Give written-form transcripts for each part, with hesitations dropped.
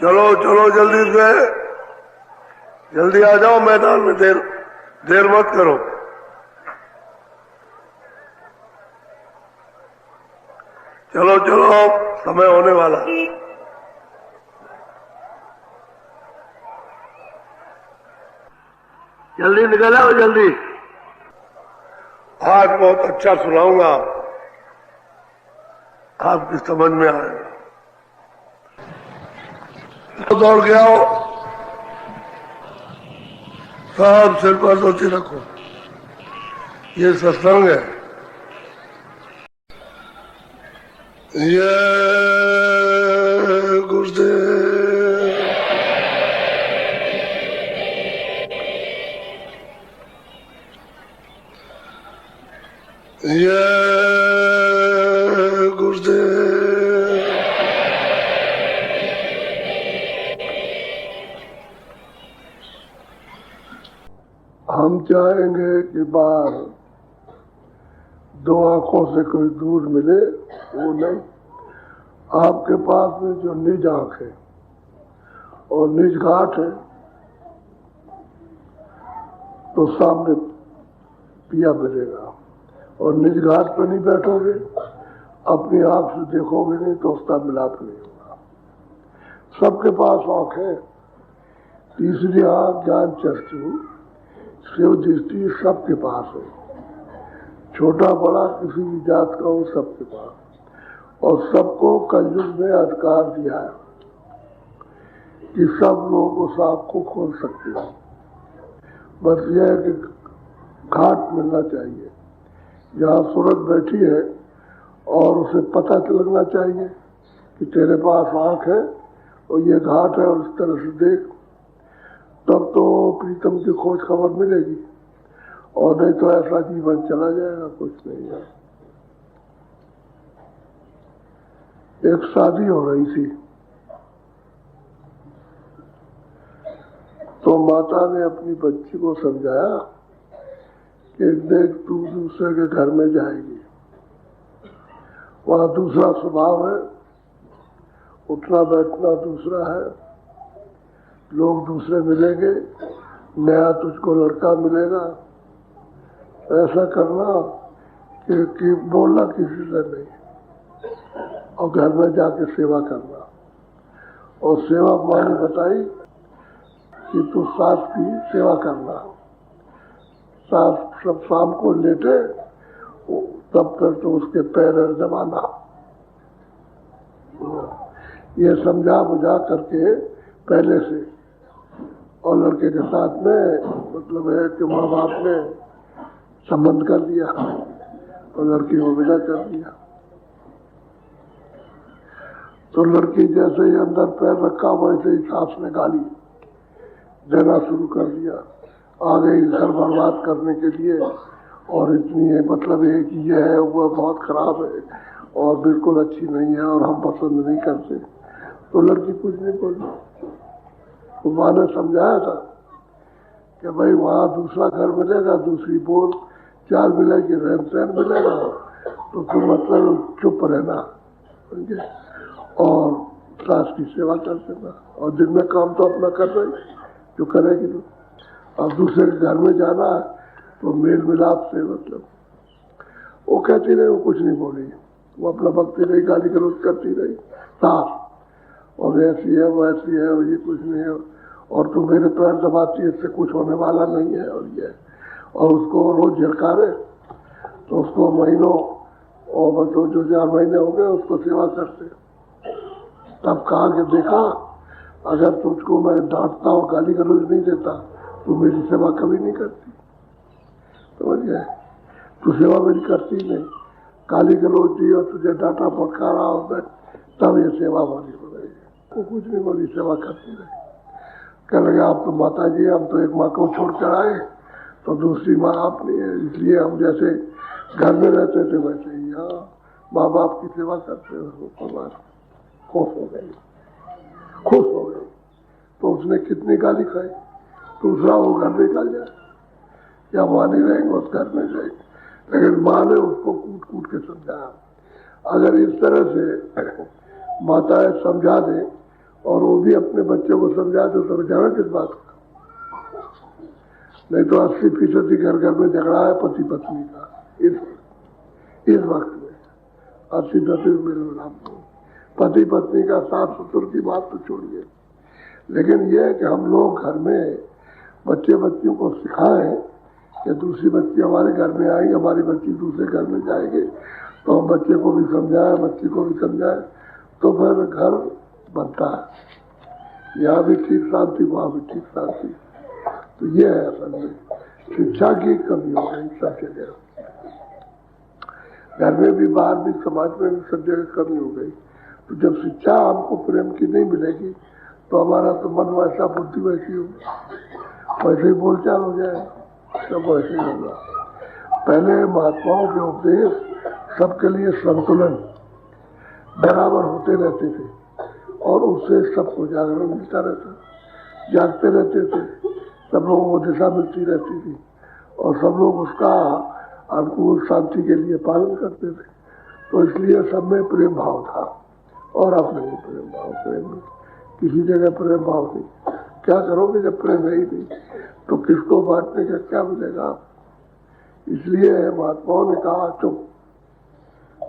चलो चलो जल्दी से, जल्दी आ जाओ मैदान में, देर मत करो। चलो चलो, समय होने वाला। जल्दी निकल आओ, जल्दी। आज बहुत अच्छा सुनाऊंगा, आपकी समझ में आएगा। दौड़ के आओ, सब सिर पर धोती रखो, ये सत्संग है। ये गुरुदेव, ये गुरुदेव। हम चाहेंगे कि बाहर दो आंखों से कोई दूर मिले, वो नहीं। आपके पास में जो निज आंख है और निज घाट है, तो सामने पिया मिलेगा। और निज घाट पर नहीं बैठोगे, अपनी आंख से देखोगे नहीं, तो उसका मिलाप नहीं होगा। सबके पास आंख है। तीसरी आंख ज्ञान चक्षु शिव दृष्टि सबके पास है। छोटा बड़ा किसी भी जात का हो, सबके पास। और सबको कलयुग में अधिकार दिया है कि सब लोग उस आंख को खोल सकते हैं। बस यह है कि घाट मिलना चाहिए जहाँ सूरत बैठी है, और उसे पता लगना चाहिए कि तेरे पास आंख है और ये घाट है, और इस तरह से देख, तब तो प्रीतम की खोज खबर मिलेगी। और नहीं तो ऐसा जीवन चला जाएगा, कुछ नहीं है। एक शादी हो रही थी, तो माता ने अपनी बच्ची को समझाया कि देख, तू दूसरे के घर में जाएगी, वहां दूसरा स्वभाव है, उठना बैठना दूसरा है, लोग दूसरे मिलेंगे, नया तुझको लड़का मिलेगा। ऐसा करना कि बोलना किसी से नहीं, और घर में जाके सेवा करना। और सेवा मानी बताई कि तू सास की सेवा करना। सास सब शाम को लेटे, तब तक तो उसके पैर दबाना। ये समझा बुझा करके पहले से, और लड़के के साथ में मतलब है कि माँ बाप ने संबंध कर दिया और लड़की को विदा कर दिया। तो लड़की जैसे ही अंदर पैर रखा, वैसे ही सास ने गाली देना शुरू कर दिया। आ गई घर बर्बाद करने के लिए, और इतनी है मतलब है कि यह है वो बहुत खराब है और बिल्कुल अच्छी नहीं है और हम पसंद नहीं करते। तो लड़की कुछ नहीं बोली। तो माँ ने समझाया था कि भाई वहाँ दूसरा घर मिलेगा, दूसरी बोल चाल मिलेगी, रहन सहन मिलेगा, तो तुम मतलब चुप रहना और सास की सेवा कर देना, और दिन में काम तो अपना कर रही जो करेगी। तो अब दूसरे के घर में जाना है तो मेल मिलाप से मतलब वो कहती रही, वो कुछ नहीं बोली, वो अपना बकती रही, गाली गलौज करती रही सास, और ऐसी है वैसी है, और ये कुछ नहीं है, और तू मेरे पैर दबाती है, इससे कुछ होने वाला नहीं है, और ये, और उसको रोज झलकारे। तो उसको महीनों, और तो जो 4 महीने हो गए उसको सेवा करते। तब कहा कि देखा, अगर तुझको मैं डांटता और गाली गलौज नहीं देता, तू मेरी सेवा कभी नहीं करती। समझ गए? तू सेवा मेरी करती नहीं, गाली गलौज दी और तुझे डांटा फटकारा, और तब ये सेवा वाली हो रही है। वो कुछ नहीं बोली, सेवा करती रही। कहने लगे, आप तो माता जी, हम तो एक माँ को छोड़कर आए, तो दूसरी माँ आप नहीं है, इसलिए हम जैसे घर में रहते थे वैसे ही यहाँ माँ बाप की सेवा करते हो। खुश हो गई, खुश हो गई। तो उसने कितनी गाली खाई, दूसरा वो घर निकल जाए, या माँ नहीं रहेंगे उस घर में जाएंगे। लेकिन माँ ने उसको कूट कूट के समझाया। अगर इस तरह से माताएं समझा दें और वो भी अपने बच्चों को समझाए तो समझावे किस बात का। नहीं तो 80% घर घर में झगड़ा है पति पत्नी का इस वक्त में 80% मेरे नाम पति पत्नी का, सास ससुर की बात तो छोड़िए। लेकिन यह है कि हम लोग घर में बच्चियों को सिखाएं कि दूसरी बच्ची हमारे घर में आएगी, हमारी बच्ची दूसरे घर में जाएगी, तो हम बच्चे को भी समझाएं, बच्ची को भी समझाएं, तो फिर घर बनता है। यहाँ भी ठीक शांति, वहाँ भी ठीक शांति। तो ये है असल में शिक्षा की कमी हो गई सब जगह, घर में भी, बाहर भी, समाज में भी सब जगह कमी हो गई। तो जब शिक्षा हमको प्रेम की नहीं मिलेगी तो हमारा तो मन वैसा, बुद्धि वैसी हो, वैसे ही बोलचाल हो जाए, सब वैसे ही होगा। पहले महात्माओं के उपदेश सबके लिए संतुलन बराबर होते रहते थे और उससे सबको जागरण मिलता रहता, जागते रहते थे, सब लोगों को दिशा मिलती रहती थी और सब लोग उसका अनुकूल शांति के लिए पालन करते थे। तो इसलिए सब में प्रेम भाव था। और अब नहीं प्रेम भाव, प्रेम नहीं, किसी जगह प्रेम भाव नहीं। क्या करोगे जब प्रेम है ही नहीं, तो किसको बांटने का क्या मिलेगा। इसलिए महात्माओं ने कहा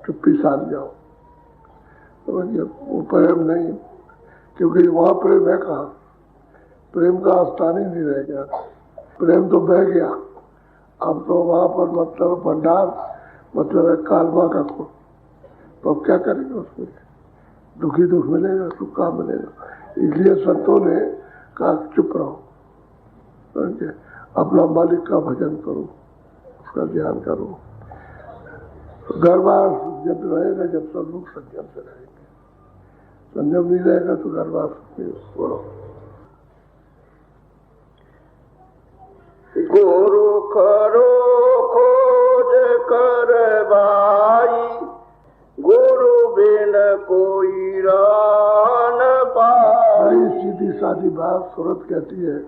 चुप्पी साध जाओ, तो वो प्रेम नहीं, क्योंकि वहां प्रेम है कहाँ, प्रेम का स्थान ही नहीं रह गया, प्रेम तो बह गया। अब तो वहां पर मतलब भंडार, मतलब है कालवा का खो, तो अब क्या करेंगे उसमें, दुखी दुख मिलेगा, सुख कहाँ मिलेगा। इसलिए संतों ने कहा चुप रहो, अपना मालिक का भजन करो, उसका ध्यान करो। घर बार जब रहेगा जब सब लोग संयम से रहेंगे, संयम नहीं रहेगा तो घर बार बोलो। गुरु करो खोज कर भाई, गुरु बिन कोई राह न पाए। बड़ी सीधी सादी बात सूरत कहती है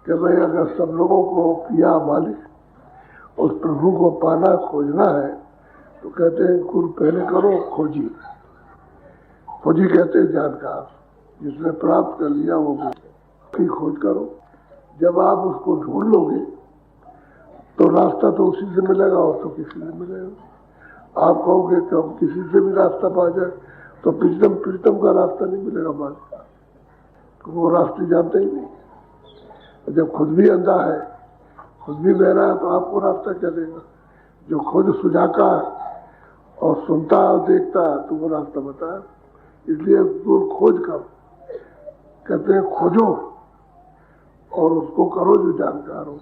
कि भाई अगर सब लोगों को पिया मालिक, उस प्रभु को पाना खोजना है, तो कहते हैं गुरु पहले करो खोजी। खोजी कहते हैं जानकार, जिसने प्राप्त कर लिया वो की खोज करो। जब आप उसको ढूंढ लोगे तो रास्ता तो उसी से मिलेगा और तो किसी से मिलेगा। आप कहोगे कि हम किसी से भी रास्ता पा जाए तो प्रीतम का रास्ता नहीं मिलेगा मालिक का, तो वो रास्ते जानते ही नहीं। जब खुद भी अंधा है, खुद भी बहरा है, तो आपको रास्ता क्या देगा। जो खुद सुजाका और सुनता और देखता है तो वो रास्ता बताए। इसलिए खोज कर कहते हैं, खोजो और उसको करो जो जानकार हो,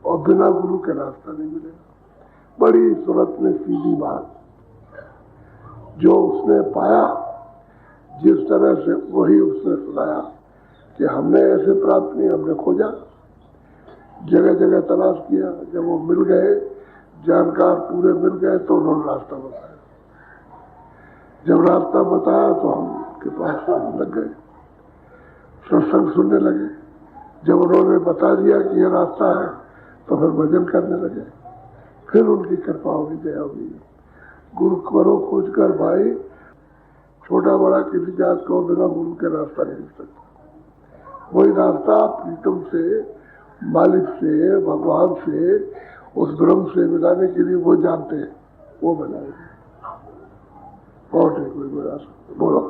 और बिना गुरु के रास्ता नहीं मिलेगा। बड़ी सूरत में सीधी बात, जो उसने पाया जिस तरह से वही उसने सुनाया कि हमने ऐसे प्राप्त नहीं, हमने खोजा, जगह जगह तलाश किया। जब वो मिल गए, जानकार पूरे मिल गए, तो उन्होंने रास्ता बताया। जब रास्ता बताया तो हम उनके पास लग गए, सत्संग सुनने लगे। जब उन्होंने बता दिया कि ये रास्ता है तो फिर भजन करने लगे। फिर उनकी कृपा होगी, दया होगी। गुरु करो खोज कर भाई, छोटा बड़ा किसी जात को बिना गुरु के रास्ता नहीं मिल सकता। वही रास्ता प्रीतम से, मालिक से, भगवान से, उस ब्रह्म से मिलाने के लिए वो जानते हैं, वो बनाएंगे। और नहीं कोई बड़ा बोलो।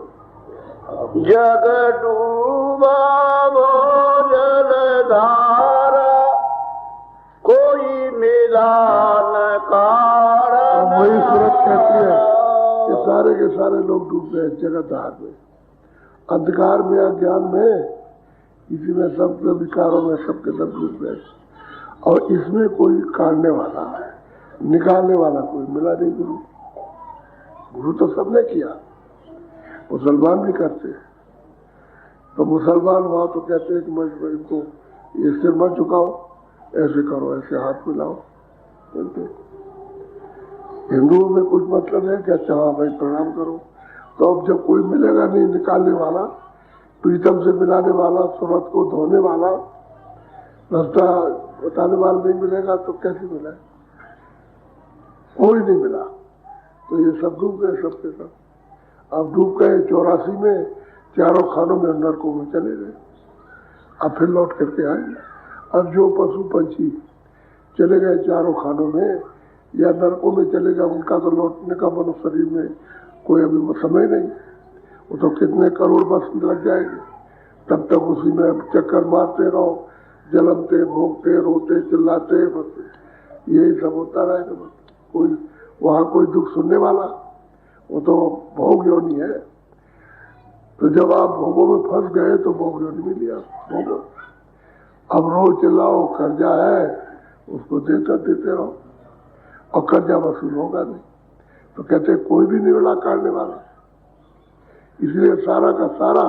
जग डूबा वो जलधारा, कोई मिला न कारा। वही सूरत कहती है कि सारे के सारे लोग डूब गए जगतधार में, अंधकार में, अज्ञान में, इसी में सब विकारों में सबके सब डूब गए। और इसमें कोई काटने वाला, निकालने वाला कोई मिला नहीं। गुरु तो सबने किया, मुसलमान भी करते हैं। तो मुसलमान वहां तो कहते हैं कि मैं इनको ये सिर मत झुकाओ, ऐसे करो, ऐसे हाथ मिलाओ। हिंदुओं में कुछ मतलब है कि अच्छा हाँ भाई प्रणाम करो। तो अब जब कोई मिलेगा नहीं निकालने वाला, प्रीतम से मिलाने वाला, सूरत को धोने वाला, रास्ता बताने वाला नहीं मिलेगा तो कैसे मिला, कोई नहीं मिला। तो ये सब डूब गए, सबके सब। अब डूब गए 84 में, चारों खानों में नरकों में चले गए, अब फिर लौट करके आएंगे। अब जो पशु पंछी चले गए चारों खानों में या नरकों में चले गए, उनका तो लौटने का मनुष्य शरीर में कोई अभी समय नहीं, वो तो कितने करोड़ वर्ष लग जाएंगे, तब तक उसी में चक्कर मारते रहो, जलमते भोगते रोते चिल्लाते, बस यही सब होता रहेगा। बस कोई वहां कोई दुख सुनने वाला, वो तो भोग योनि है। तो जब आप भोगों में फंस गए तो भोग योनि मिली, आप भोगो। अब रोज चिल्लाओ, कर्जा है उसको देते रहो, और कर्जा वसूल होगा नहीं। तो कहते कोई भी नहीं मिला काटने वाला, इसलिए सारा का सारा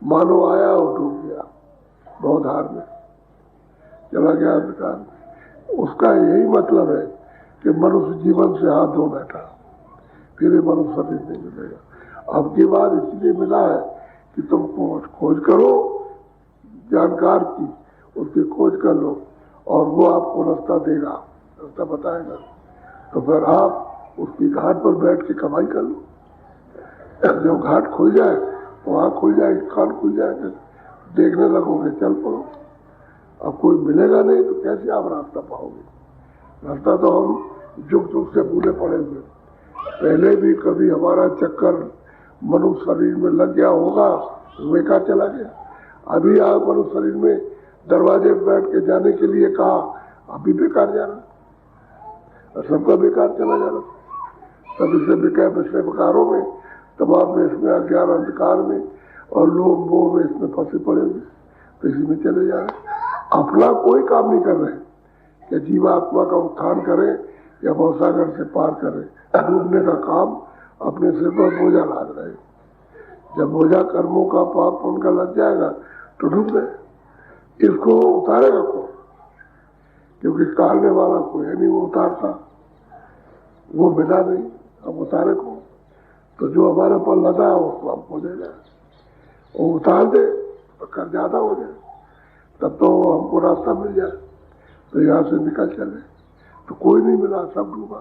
मानो आया और डूब गया बहुधार में, चला गया अंधकार में। उसका यही मतलब है कि मनुष्य जीवन से हाथ धो बैठा, फिर मनुष्य शरीर नहीं मिलेगा। अब की बात इसलिए मिला है कि तुम खोज करो जानकार की, उसकी खोज कर लो और वो आपको रास्ता देगा, रास्ता बताएगा। तो फिर आप उसकी घाट पर बैठ के कमाई कर लो। जब घाट खुल जाए तो आँख खुल जाएगी, कान खुल जाएगा, देखने लगोगे, चल पड़ो। अब कोई मिलेगा नहीं तो कैसे आप रास्ता पाओगे? रास्ता तो हम जुग जुग से भूले पड़े हुए। पहले भी कभी हमारा चक्कर मनुष्य शरीर में लग गया होगा, बेकार चला गया। अभी आप मनुष्य शरीर में दरवाजे पर बैठ के जाने के लिए कहा, अभी बेकार जा रहा, सबका बेकार चला जा रहा। सब इससे बेकारों में, तमाम में, इसमें अज्ञान अंधकार में और लोभ मोह में इसमें फंसे पड़े हुए, तो इसी में चले जा रहे। अपना कोई काम नहीं कर रहे कि जीवात्मा का उत्थान करें या भवसागर से पार करें। डूबने का काम अपने सिर पर बोझा लाद रहे। जब बोझा कर्मों का पाप पुण्य का लग जाएगा तो डूब गए। इसको उतारेगा कौन? क्योंकि काटने वाला कोई है नहीं, वो उतारता, वो मिला नहीं, अब उतारे को। तो जो हमारे पर लगा है उसको हमको दे जाए, वो उतार दे तो कर ज्यादा हो जाए, तब तो हमको रास्ता मिल जाए, तो यहाँ से निकल चले। तो कोई नहीं मिला, सब डूबा,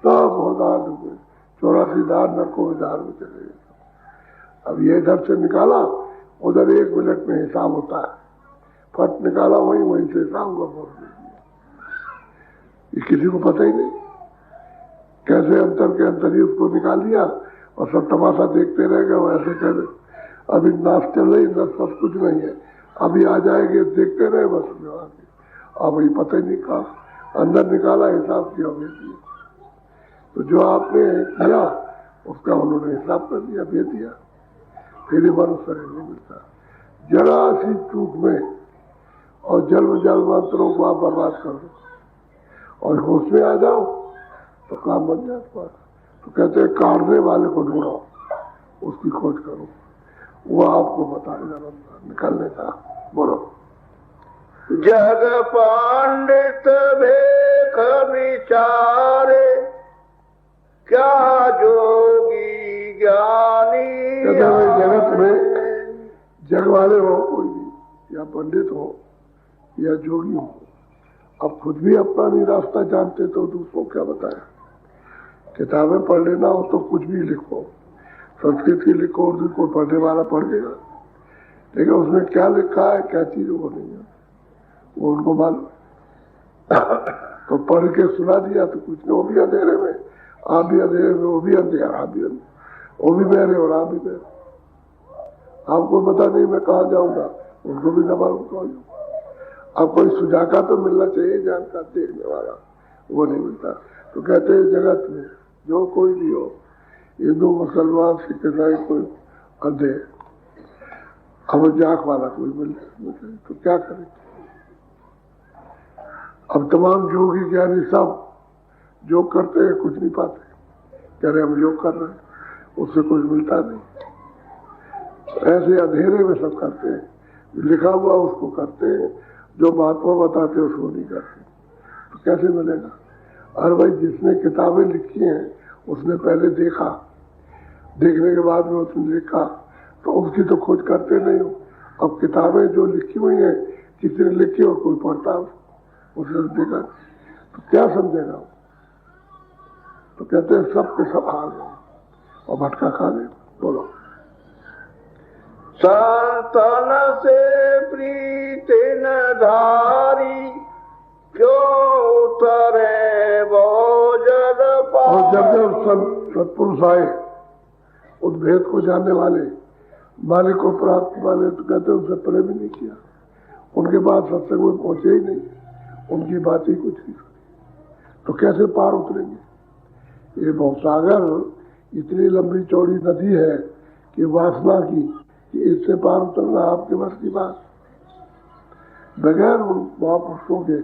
सब होदार डूबे, 84 दार नरकों में दार में चले गए। अब ये इधर से निकाला, उधर 1 मिनट में हिसाब होता है, फट निकाला वहीं से हिसाब हुआ, बोल दिया। ये किसी को पता ही नहीं कैसे अंतर के अंतर ही उसको निकाल दिया और सब तमाशा देखते रह गए। वैसे कह रहे अभी नाश चल रही, नाश सब कुछ नहीं है, अभी आ जाएंगे, देखते रहे बस। अब ये पता ही नहीं कहा अंदर निकाला, हिसाब किया, भेज दिया। तो जो आपने किया उसका उन्होंने हिसाब कर दिया, भेज दिया, फिर मनुष्य नहीं मिलता। जरा सी चूक में और जल मंत्रों को आप बर्बाद कर दो और होश में आ जाओ तो काम बन जाता। तो कहते हैं काटने वाले को ढूंढो, उसकी खोज करो, वो आपको बताएगा रास्ता निकलने का। बोलो। जग पंडित भेख विचारे, क्या जोगी ज्ञानी। जगत में जग वाले हो कोई भी, या पंडित हो या जोगी हो, अब खुद भी अपना नहीं रास्ता जानते तो दूसरों क्या बताए। किताबें पढ़ लेना हो तो कुछ भी लिखो, संस्कृत की लिखो, उर्दू को पढ़ने वाला पढ़ लेगा, लेकिन उसमें क्या लिखा है, क्या चीज वो नहीं है, वो उनको मालूम। तो पढ़ के सुना दिया तो कुछ नहीं, वो भी अंधेरे में, आप भी अंधेरे में, वो भी अंधेरा, आप भी अंधेरे, वो भी बहरे और आप भी बहरे। आपको पता नहीं मैं कहाँ जाऊंगा, उनको भी न मालूम कहाँ जाऊंगा। अब कोई सुझाका तो मिलना चाहिए, जानकार देखने वाला, वो नहीं मिलता। तो कहते हैं जगत में जो कोई भी हो, हिंदू मुसलमान सिख ईसाई, कोई अंधे, अब जाक वाला कोई मिले तो क्या करें। अब तमाम जोगी ज्ञानी सब जो करते हैं कुछ नहीं पाते, कह रहे हम योग कर रहे हैं, उससे कुछ मिलता नहीं। ऐसे अंधेरे में सब करते हैं, लिखा हुआ उसको करते हैं, जो महात्मा बताते हैं उसको नहीं करते, तो कैसे मिलेगा। और भाई जिसने किताबें लिखी हैं उसने पहले देखा, देखने के बाद में उसने लिखा, तो उसकी तो खोज करते नहीं हो। अब किताबें जो लिखी हुई हैं, किसी ने लिखी और कोई पढ़ता उसने देखा, तो क्या समझेगा। तो कहते हैं सब के सब आ गए और भटका खा गए। बोलो। संतन से प्रीति न धारी, क्यों उतरे बोझल पार। और जब सत्पुरुष आए, उस भेद को जानने वाले, मालिक को प्राप्त वाले, तो कहते उनसे प्रेम ही नहीं किया, उनके बाद सत्संग में पहुंचे ही नहीं, उनकी बात ही कुछ नहीं सुनी, तो कैसे पार उतरेंगे। ये भवसागर इतनी लंबी चौड़ी नदी है कि वासना की, कि इससे पार उतरना आपके बस की बात। बगैर उन महापुरुषों के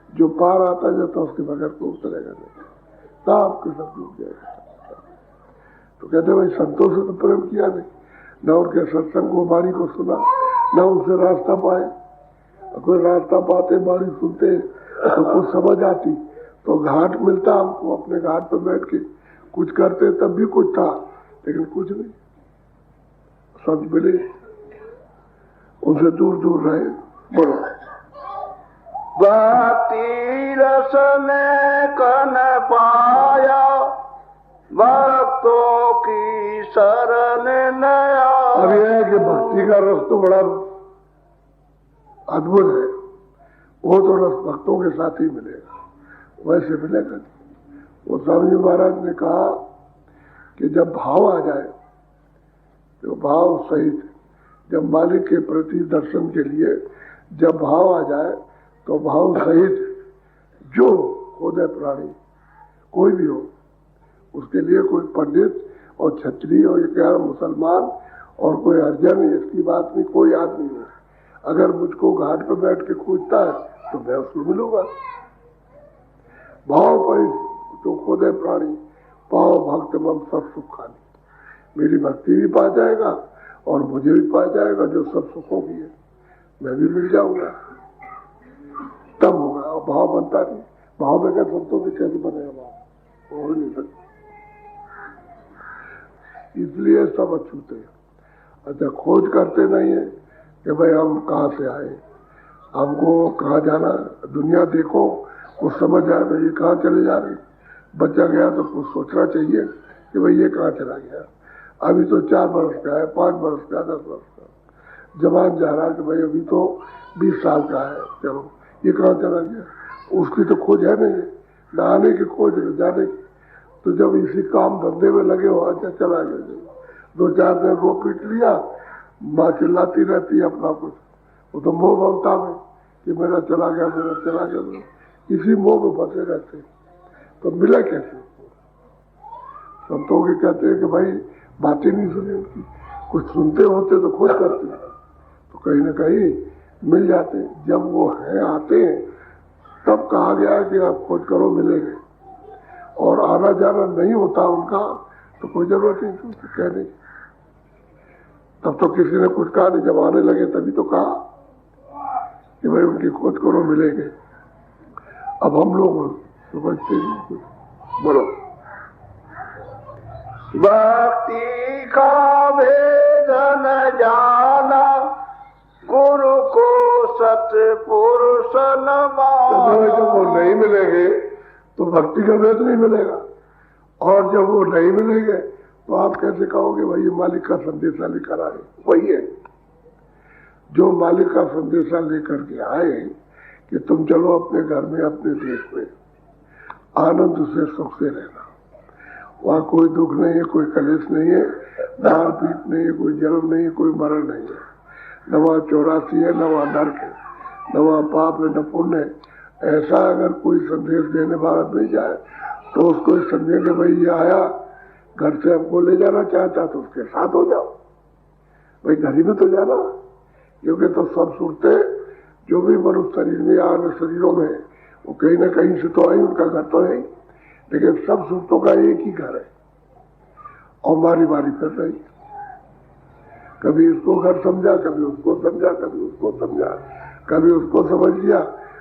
जो पार आता जाता उसके बगैर को उतरेगा नहीं, तो आपके सब डूब जाएगा। तो कहते भाई संतों से तो प्रेम किया नहीं, न उनके सत्संग को, वाणी को सुना, न उनसे रास्ता पाए। कोई रास्ता पाते, वाणी सुनते तो कुछ समझ आती, तो घाट मिलता हमको, अपने घाट पर बैठ के कुछ करते तब भी कुछ था, लेकिन कुछ नहीं। संत मिले, उनसे दूर दूर रहे। बोलो भक्ति रस में कन पाया, भक्तों की शरण नया। अब यह है कि भक्ति का रस तो बड़ा अद्भुत है, वो तो रस भक्तों के साथ ही मिलेगा, वैसे मिलेगा नहीं। वो स्वामी महाराज ने कहा कि जब भाव आ जाए, तो भाव सहित, जब मालिक के प्रति दर्शन के लिए जब भाव आ जाए, तो भाव सहित जो खोदे प्राणी कोई भी हो, उसके लिए कोई पंडित और क्षत्रिय और क्या मुसलमान और कोई हरिजन, इसकी बात नहीं, कोई आदमी हो, अगर मुझको घाट पर बैठ के खोजता है तो मैं उसको मिलूंगा। भाव पर तो खोदे प्राणी पाओ भक्त मम सब सुख खानी, मेरी भक्ति भी पा जाएगा और मुझे भी पा जाएगा जो सब सुखों की है, मैं भी मिल जाऊंगा, तब होगा। और भाव बनता नहीं, भाव में क्या संतों की कैसे बनेगा भाव, हो नहीं सकता। इसलिए सब अछूते हैं। अच्छा, खोज करते नहीं है कि भाई हम कहाँ से आए, हमको कहाँ जाना, दुनिया देखो कुछ समझ आए, भाई ये कहाँ चले जा रहे। बच्चा गया तो कुछ सोचना चाहिए कि भाई ये कहाँ चला गया, अभी तो 4 वर्ष का है, 5 वर्ष का, 10 वर्ष का। जवान जा रहा है कि भाई अभी तो 20 साल का है, चलो ये कहाँ चला गया, उसकी तो खोज है नहीं, न आने की खोज न जाने की। तो जब इसी काम धंधे में लगे हो, अच्छा चला गया, 2-4 दिन रो पीट लिया, माँ चिल्लाती रहती है अपना कुछ, वो तो मोह ममता में कि मेरा चला गया, मेरा चला गया, इसी मोह में फंसे रहते हैं। तो मिला कैसे। संतों के कहते हैं कि भाई बातें नहीं सुनी उनकी, कुछ सुनते होते तो खोज करते, तो कहीं ना कहीं मिल जाते। जब वो है आते हैं तब कहा गया कि आप खोज करो मिलेंगे, और आना जाना नहीं होता उनका तो कोई जरूरत नहीं थी कहने की। तब तो किसी ने कुछ कहा नहीं, जब आने लगे तभी तो कहा कि भाई उनकी खोज करो मिलेंगे। अब हम लोग समझते नहीं कुछ। बोलो भक्ति का भेद न जाना, गुरु को सतपुरुष न माना। जब वो नहीं मिलेंगे तो भक्ति का भेद नहीं मिलेगा, और जब वो नहीं मिलेंगे तो आप कैसे कहोगे भाई ये मालिक का संदेशा लेकर आए। वही है जो मालिक का संदेशा लेकर के आए कि तुम चलो अपने घर में, अपने देश में आनंद से, सुख से रहना, वहाँ कोई दुख नहीं है, कोई कलेश नहीं है, मार पीट नहीं है, कोई जन्म नहीं है, कोई मरण नहीं है, न वहाँ 84 है, न वहाँ नरक है, न वहाँ पाप है, न पुण्य है। ऐसा अगर कोई संदेश देने वाला मिल जाए तो उसको समझेंगे भाई ये आया घर से हमको ले जाना चाहता तो उसके साथ हो जाओ, भाई घर ही में तो जाना, क्योंकि तो सब सूरते जो भी मनुष्य शरीर में या अन्य शरीरों में वो कहीं ना कहीं से तो आई, उनका घर तो है ही, लेकिन सब सूरतों का एक ही घर है और बारी बारी कर रही, कभी उसको घर समझा, कभी उसको समझा, कभी उसको समझा, कभी उसको समझ लिया,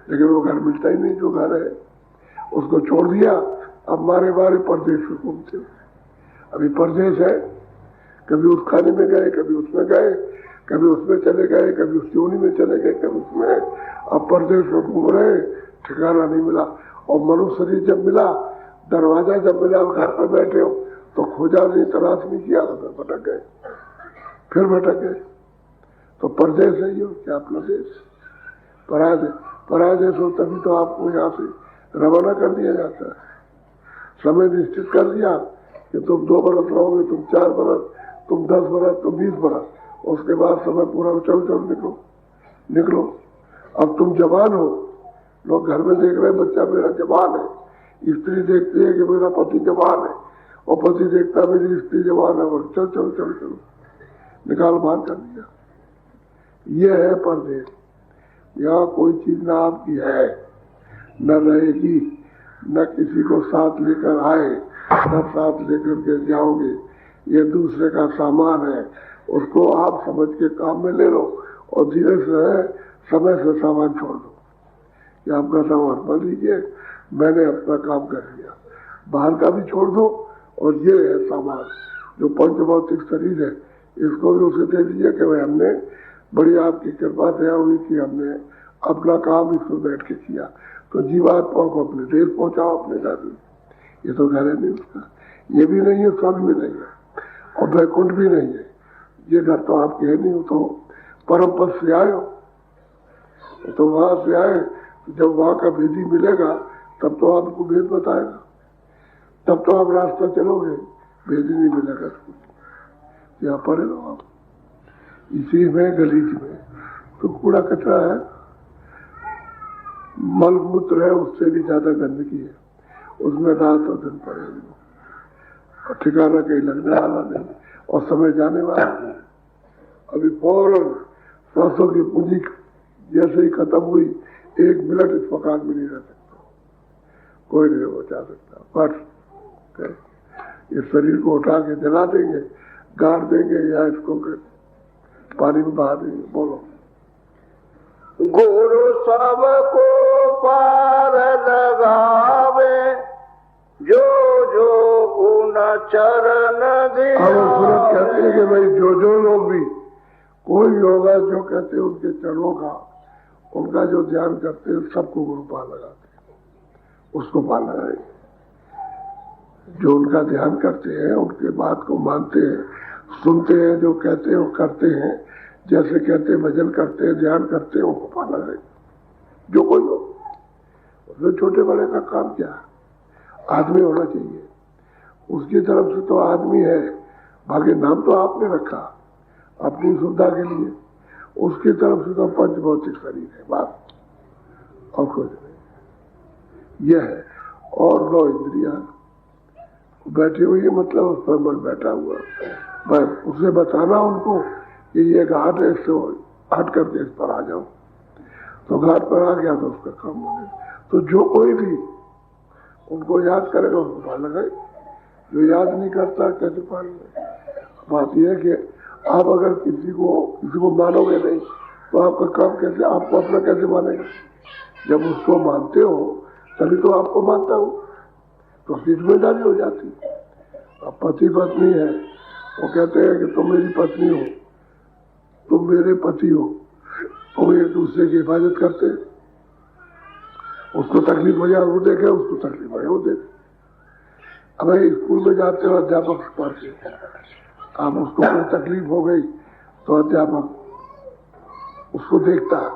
लेकिन वो घर मिलता ही नहीं जो घर है, उसको छोड़ दिया। अब मारे मारे परदेश में घूमते, अभी परदेश है, कभी उस खाने में गए, कभी उसमें गए, कभी उसमें चले गए, कभी उस योनि में चले गए, कभी उसमें, अब परदेश में घूम रहे, ठिकाना नहीं मिला। और मनुष्य शरीर जब मिला, दरवाजा जब मिला, घर पर बैठे हो तो खोजा नहीं, तलाश नहीं किया, तो भटक गए, फिर भटक गए। तो परदेश है ये, क्या अपना देश? पराया देश हो तभी तो आपको यहाँ से रवाना कर दिया जाता है। समय निश्चित कर दिया कि तुम 2 बरस रहोगे, तुम 4 बरस, तुम 10 बरस, तुम 20 बरस, उसके बाद समय पूरा हो, चलो निकलो। अब तुम जवान हो, लोग घर में देख रहे हैं बच्चा मेरा जवान है, स्त्री देखती है कि मेरा पति जवान है, और पति देखता है मेरी स्त्री जवान है, और चलो निकाल बाहर कर दिया। ये है परदेश। यहाँ कोई चीज ना आपकी है, न रहेगी, न किसी को साथ लेकर आए, न साथ लेकर के जाओगे। ये दूसरे का सामान है, उसको आप समझ के काम में ले लो और धीरे से समय से सामान छोड़ दो कि आपका सामान मत लीजिए, मैंने अपना काम कर लिया। बाहर का भी छोड़ दो, और ये है सामान जो पंचभौतिक शरीर है, इसको भी उसे दे दीजिए कि भाई हमने बड़ी आपकी कृपा दया हुई कि हमने अपना काम इसमें बैठ के किया, तो जीवात्मा को अपने देश पहुंचाओ, अपने घर में। ये तो घर है नहीं उसका, ये भी नहीं है, स्वर्ग भी नहीं है, और वैकुंठ भी नहीं है। ये घर तो आपके है नहीं, तो परम पद से आए हो, तो वहां से आए, जब वहां का भेदी मिलेगा तब तो आपको भेद बताएगा, तब तो आप रास्ता चलोगे। भेदी नहीं मिलेगा तो यहाँ पड़े रहो आप इसी में, गलीच में। तो कूड़ा कचरा है, मल मूत्र है, उससे भी ज्यादा गंदगी है, उसमें रात और दिन पड़ेगी, और ठिकाना कहीं लगने वाला नहीं, और समय जाने वाला है। अभी फौरन सांसों की पूंजी जैसे ही खत्म हुई, 1 मिनट इस मकान में नहीं रह सकता, कोई नहीं बचा सकता। बस इस शरीर को उठा के जला देंगे, गाड़ देंगे, या इसको पानी में बहा देंगे। बोलो, गुरु सबको पार लगावे, जो गुण चरण दे। अब सूरत कहते हैं कि भाई जो लोग भी कोई भी होगा, जो कहते हैं उनके चरणों का, उनका जो ध्यान करते हैं, सबको गुरु पार लगाते हैं, उसको पार लगाए। जो उनका ध्यान करते हैं, उनके बात को मानते हैं, सुनते हैं, जो कहते हैं वो करते हैं, जैसे कहते हैं भजन करते हैं, ध्यान करते हैं, उनको पार लगाए। जो कोई हो, उसमें छोटे बड़े का काम क्या है? आदमी होना चाहिए, उसकी तरफ से तो आदमी है, बाकी नाम तो आपने रखा अपनी सुविधा के लिए, उसकी तरफ से तो पंचभौतिक शरीर है, बात और कुछ नहीं। यह है, और 9 इंद्रियां बैठी हुई है, मतलब उस पर मन बैठा हुआ, बस उसे बताना उनको कि ये घाट है, इससे हट करके इस पर आ जाओ, तो घाट पर आ गया तो उसका काम हो गया। तो जो कोई भी उनको याद करेगा उसको पार लगाए, जो याद नहीं करता कैसे पार लगाए। बात यह है कि आप अगर किसी को मानोगे नहीं, तो आपका काम कैसे, आपको अपना कैसे मानेगा? जब उसको मानते हो तभी तो आपको मानता हूं, तो उसकी जिम्मेदारी हो जाती। अब पति पत्नी है, वो कहते हैं कि तुम मेरी पत्नी हो, तुम मेरे पति हो, तो एक दूसरे की हिफाजत करते हैं। उसको तकलीफ हो जाए वो देखे, उसको तकलीफ हो जाए वो देखे। अब स्कूल में जाते हो, अध्यापक पढ़ते हो, अब उसको कोई तकलीफ हो गई तो अध्यापक उसको देखता है,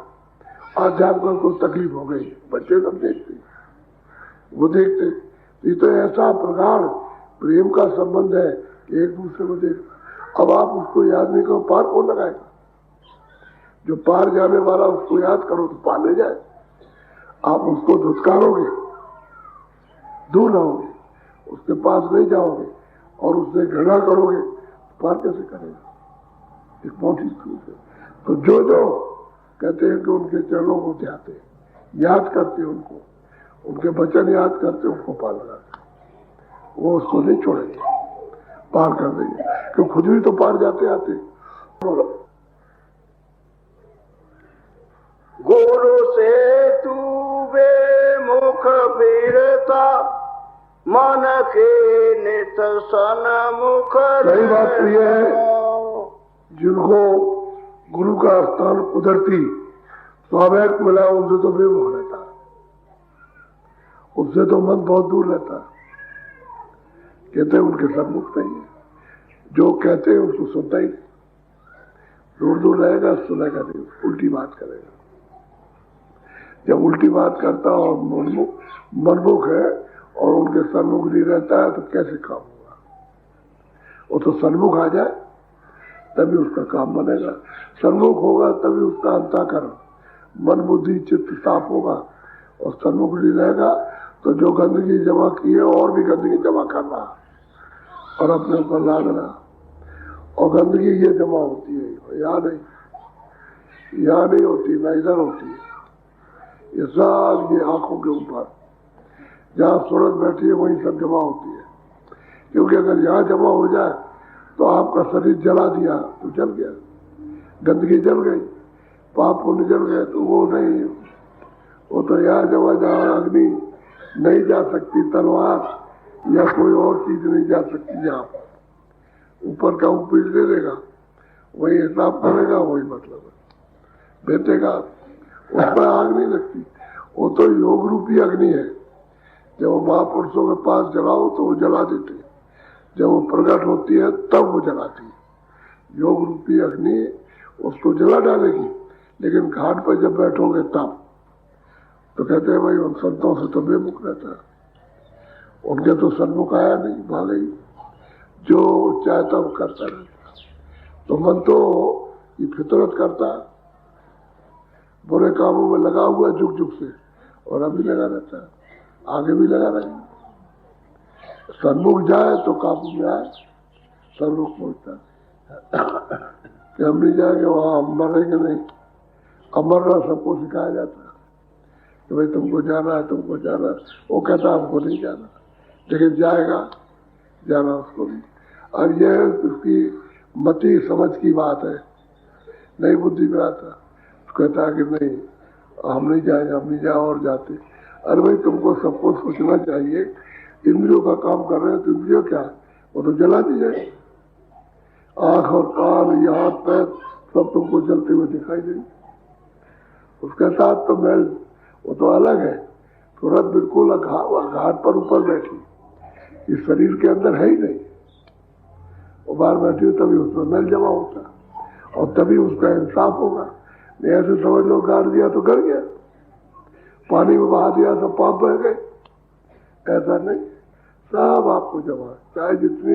अध्यापक को तकलीफ हो गई, बच्चे सब देखते, वो देखते। ये तो ऐसा प्रगाढ़ प्रेम का संबंध है, एक दूसरे को देखता। अब आप उसको याद नहीं करो, पार कौन लगाएगा? जो पार जाने वाला उसको याद करो तो पार ले जाए। आप उसको धुतकारोगे, दूर रहोगे, उसके पास नहीं जाओगे और उससे घृणा करोगे, पार कैसे करेगा? एक मोटी चीज है। तो जो कहते हैं कि उनके चरणों को ध्याते, याद करते उनको, उनके वचन याद करते, उनको पार लगाते, वो उसको नहीं छोड़ेंगे, पार कर देंगे, क्योंकि खुद भी तो पार जाते आते। गुरु से तू बेमुख बीरता, मन के नित सन्मुख। सही बात तो यह है, जिनको गुरु का स्थान कुदरती स्वाभाविक मिला, उनसे तो बेमुख रहता है, उससे तो मन बहुत दूर रहता है। कहते हैं उनके सम्मुख नहीं है, जो कहते हैं उसको सुनता ही नहीं, दूर दूर रहेगा, सुनेगा नहीं, उल्टी बात करेगा। जब उल्टी बात करता और मनमुख है और उनके सन्मुख नहीं रहता है तो कैसे काम होगा? वो तो सन्मुख आ जाए तभी उसका काम बनेगा, सन्मुख होगा तभी उसका अंतःकरण मन बुद्धि चित्त साफ होगा। और सन्मुख नहीं रहेगा तो जो गंदगी जमा की है और भी गंदगी जमा करना और अपने ऊपर लादना, और गंदगी ये जमा होती है, यहाँ नहीं होती, ना इधर होती है, ये सब ये आंखों के ऊपर जहाँ सूरत बैठी है वहीं सब जमा होती है। क्योंकि अगर यहाँ जमा हो जाए तो आपका शरीर जला दिया तो जल गया, गंदगी जल गई, पाप पुण्य जल गए, तो वो नहीं, वो तो यहाँ जमा जहाँ अग्नि नहीं जा सकती, तलवार या कोई और चीज नहीं जा सकती, यहाँ ऊपर का ऊपर दे देगा, वही हिसाब करेगा, वही मतलब है बेटेगा, उस पर आग नहीं लगती। वो तो योग रूपी अग्नि है, जब वो महापुरुषों के पास जलाओ तो वो जला देते, जब वो प्रकट होती है तब वो जलाती है। योग रूपी अग्नि उसको जला डालेगी, लेकिन घाट पर जब बैठोगे तब तो कहते हैं भाई उन संतों से तो बेमुख रहता है, उनके तो सन्मुख आया नहीं, भागे ही, जो चाहता वो करता रहता। तो मन तो ये फितरत करता है, बुरे कामों में लगा हुआ जुग जुग से, और अभी लगा रहता है, आगे भी लगा रहेगा। सन्मुख जाए तो काबू में आए, सन्मुख पहुंचता कि हम नहीं जाएंगे वहां, हम मरेंगे नहीं। अमरना सबको सिखाया जाता है कि भाई तुमको जाना है, तुमको जाना है। वो कहता हमको नहीं जाना, लेकिन जाएगा, जाना उसको नहीं। अब यह उसकी मति समझ की बात है, नई बुद्धि में आता, तो कहता है कि नहीं हम नहीं जाएंगे, हम नहीं जाए और जाते। अरे भाई तुमको सबको सोचना चाहिए, इंद्रियों का काम कर रहे हैं तो इंद्रियों क्या है, वो तो जला दी जाए। आंख और कान, ये हाथ पैर सब तुमको जलते हुए दिखाई देंगे। उसके साथ तो मैल, वो तो अलग है, तुरंत बिल्कुल घाट पर ऊपर बैठी, इस शरीर के अंदर है ही नहीं, वो बाहर बैठी हो तभी उसमें मैल जमा होता और तभी उसका इंसाफ होगा। नहीं ऐसे समझ लो गाड़ दिया तो गड़ गया, पानी में बहा दिया तो पाप बह गए, ऐसा नहीं। सब आपको जमा, चाहे जितनी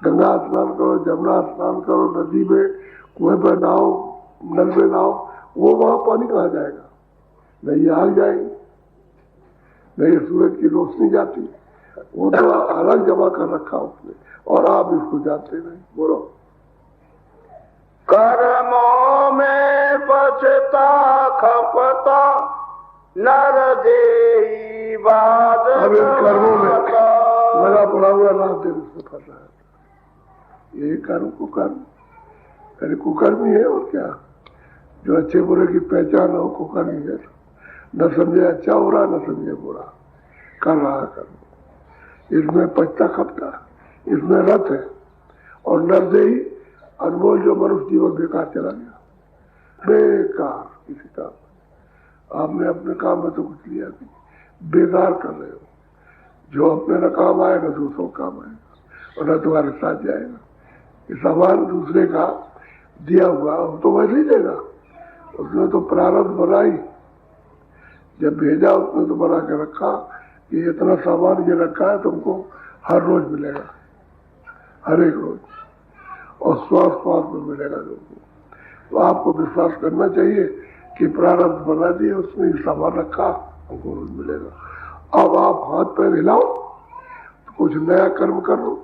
गंगा स्नान करो, जमुना स्नान करो, नदी में कुएं पर नहाओ, नल में नहाओ, वो वहां पानी कहाँ जाएगा? नहीं आग जाएगी, नहीं सूरज की रोशनी जाती, वो तो अलग जमा कर रखा उसने, और आप इसको जानते नहीं। बोलो कर्मों में बचता खपता नर देही बाद, अब इन कर्मों में लगा पड़ा हुआ रात दिन से फंस रहा है। यही कर्म कुकर्म, अरे कुकर्मी है और क्या, जो अच्छे बुरे की पहचान हो कुकर्मी है। न समझे अच्छा हो रहा, न समझे बुरा, कर रहा कर्म, इसमें पचता खपता, इसमें रथ है। और नरदेही अनमोल जो मनुष्य जीवन बेकार चला गया, बेकार किसी काम, आपने अपने काम में तो कुछ लिया नहीं, बेकार कर रहे हो। जो अपने न काम आएगा दूसरों काम आएगा, और न तुम्हारे साथ जाएगा। ये सामान दूसरे का दिया हुआ हम तो वैसे ही देगा, उसने तो प्रारब्ध बनाई, जब भेजा उसने तो बना के रखा कि इतना सामान ये रखा है तुमको हर रोज मिलेगा, हर एक रोज, और स्वास्थ्य में मिलेगा तुमको। तो आपको विश्वास करना चाहिए कि प्रारब्ध बना दिए, उसमें सामान रखा, हमको रोज मिलेगा। अब आप हाथ पैर हिलाओ तो कुछ नया कर्म करो,